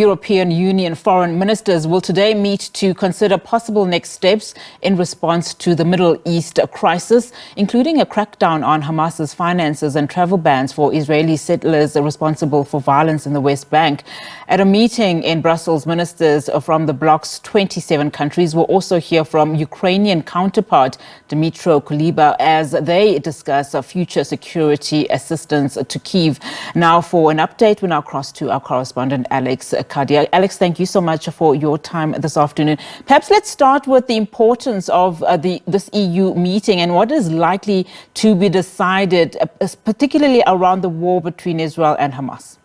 European Union foreign ministers will today meet to consider possible next steps in response to the Middle East crisis, including a crackdown on Hamas's finances and travel bans for Israeli settlers responsible for violence in the West Bank. At a meeting in Brussels, ministers from the Bloc's 27 countries will also hear from Ukrainian counterpart Dmytro Kuleba as they discuss future security assistance to Kyiv. Now, for an update, we now cross to our correspondent Alex Cadier. Alex, thank you so much for your time this afternoon. Perhaps let's start with the importance of this EU meeting and what is likely to be decided, particularly around the war between Israel and Hamas.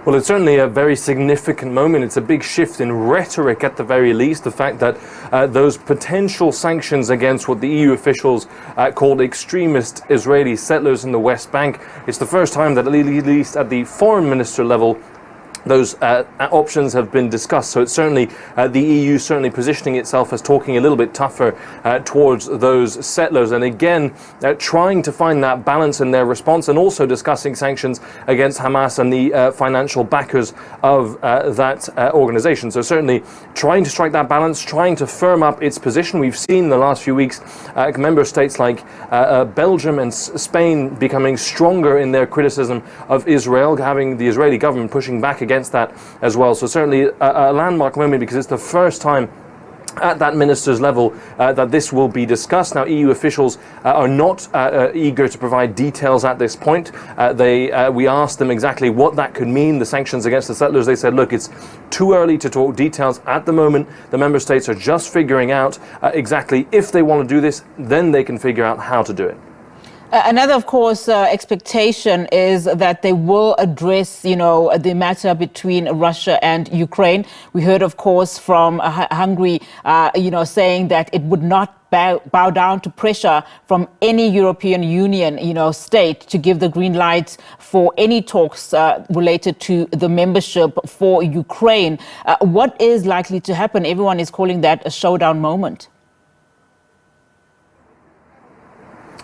Well, it's certainly a very significant moment. It's a big shift in rhetoric at the very least. The fact that those potential sanctions against what the EU officials called extremist Israeli settlers in the West Bank, it's the first time that at least at the foreign minister level those options have been discussed. So it's certainly the EU certainly positioning itself as talking a little bit tougher towards those settlers, and again trying to find that balance in their response, and also discussing sanctions against Hamas and the financial backers of that organization. So certainly trying to strike that balance, trying to firm up its position. We've seen in the last few weeks member states like Belgium and Spain becoming stronger in their criticism of Israel, having the Israeli government pushing back against that as well. So certainly a landmark moment, because it's the first time at that minister's level that this will be discussed. Now, EU officials are not eager to provide details at this point. We asked them exactly what that could mean, the sanctions against the settlers. They said, look, it's too early to talk details at the moment. The member states are just figuring out exactly if they want to do this, then they can figure out how to do it. Another, of course, expectation is that they will address, the matter between Russia and Ukraine. We heard, of course, from Hungary, saying that it would not bow down to pressure from any European Union, state to give the green light for any talks related to the membership for Ukraine. What is likely to happen? Everyone is calling that a showdown moment.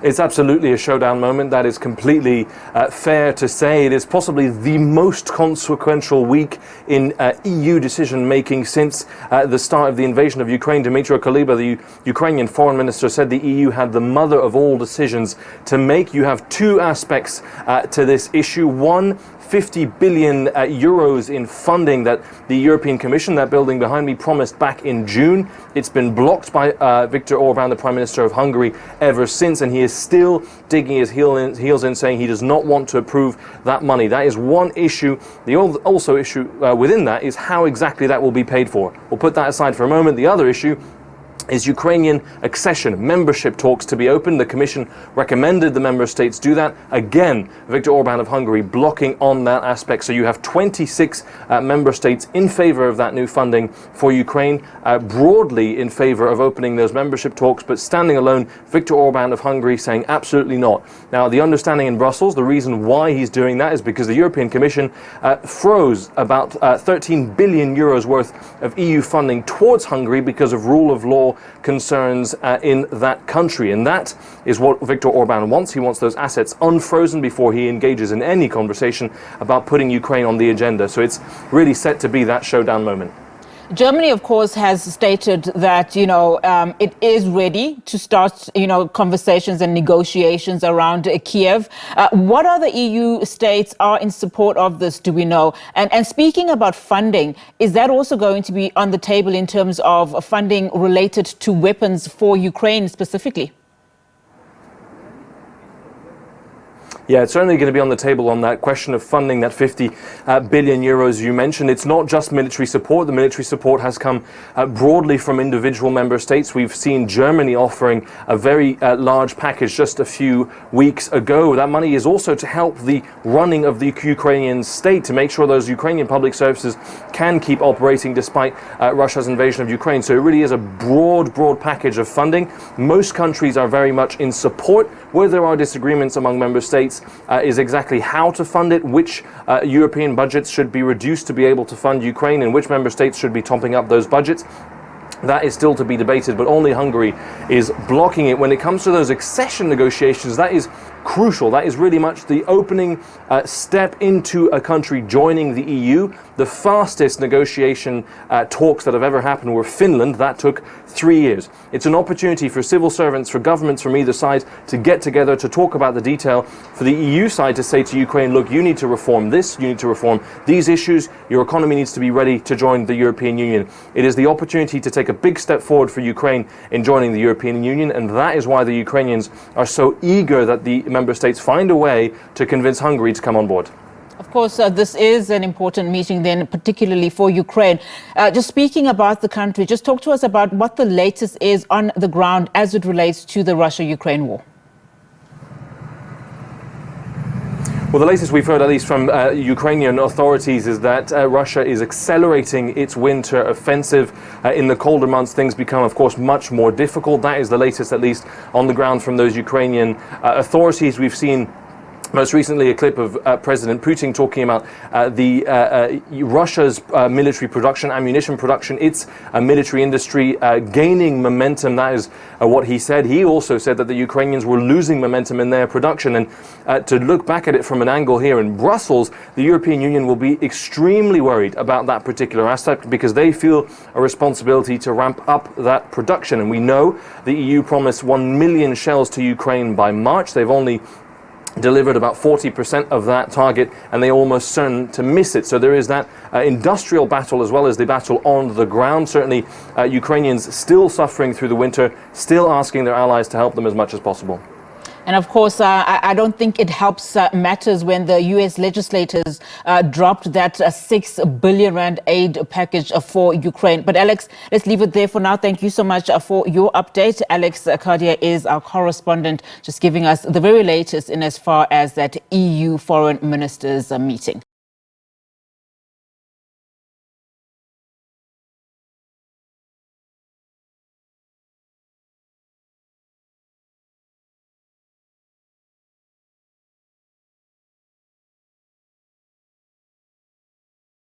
It's absolutely a showdown moment. That is completely fair to say. It is possibly the most consequential week in EU decision-making since the start of the invasion of Ukraine. Dmytro Kuleba, the Ukrainian foreign minister, said the EU had the mother of all decisions to make. You have two aspects to this issue. One, 50 billion euros in funding that the European Commission, that building behind me, promised back in June. It's been blocked by Viktor Orban, the Prime Minister of Hungary, ever since, and he is still digging his heels in, saying he does not want to approve that money. That is one issue. The also issue within that is how exactly that will be paid for. We'll put that aside for a moment. The other issue is Ukrainian accession, membership talks to be opened. The Commission recommended the member states do that. Again, Viktor Orban of Hungary blocking on that aspect. So you have 26 member states in favor of that new funding for Ukraine, broadly in favor of opening those membership talks, but standing alone, Viktor Orban of Hungary saying absolutely not. Now, the understanding in Brussels, the reason why he's doing that is because the European Commission froze about 13 billion euros worth of EU funding towards Hungary because of rule of law concerns in that country. And that is what Viktor Orban wants. He wants those assets unfrozen before he engages in any conversation about putting Ukraine on the agenda. So it's really set to be that showdown moment. Germany, of course, has stated that, it is ready to start, conversations and negotiations around Kyiv. What other EU states are in support of this, do we know? And speaking about funding, is that also going to be on the table in terms of funding related to weapons for Ukraine specifically? Yeah, it's certainly going to be on the table on that question of funding, that 50 billion euros you mentioned. It's not just military support. The military support has come broadly from individual member states. We've seen Germany offering a very large package just a few weeks ago. That money is also to help the running of the Ukrainian state, to make sure those Ukrainian public services can keep operating despite Russia's invasion of Ukraine. So it really is a broad package of funding. Most countries are very much in support. Where there are disagreements among member states is exactly how to fund it, which European budgets should be reduced to be able to fund Ukraine, and which member states should be topping up those budgets. That is still to be debated, but only Hungary is blocking it. When it comes to those accession negotiations, that is crucial. That is really much the opening step into a country joining the EU. The fastest negotiation talks that have ever happened were Finland. That took 3 years. It's an opportunity for civil servants, for governments from either side to get together to talk about the detail, for the EU side to say to Ukraine, look, you need to reform this, you need to reform these issues, your economy needs to be ready to join the European Union. It is the opportunity to take a big step forward for Ukraine in joining the European Union, and that is why the Ukrainians are so eager that the member states find a way to convince Hungary to come on board. Of course, this is an important meeting then, particularly for Ukraine. Just speaking about the country, just talk to us about what the latest is on the ground as it relates to the Russia-Ukraine war. Well, the latest we've heard, at least from Ukrainian authorities, is that Russia is accelerating its winter offensive. In the colder months, things become, of course, much more difficult. That is the latest, at least, on the ground from those Ukrainian authorities. We've seen most recently a clip of President Putin talking about Russia's military production, ammunition production, its military industry gaining momentum. That is what he said. He also said that the Ukrainians were losing momentum in their production. And to look back at it from an angle here in Brussels, the European Union will be extremely worried about that particular aspect because they feel a responsibility to ramp up that production. And we know the EU promised 1 million shells to Ukraine by March. They've only delivered about 40% of that target, and they almost certain to miss it. So there is that industrial battle as well as the battle on the ground. Certainly Ukrainians still suffering through the winter, still asking their allies to help them as much as possible. And of course, I don't think it helps matters when the U.S. legislators dropped that 6 billion rand aid package for Ukraine. But Alex, let's leave it there for now. Thank you so much for your update. Alex Cadier is our correspondent, just giving us the very latest in as far as that EU foreign ministers meeting.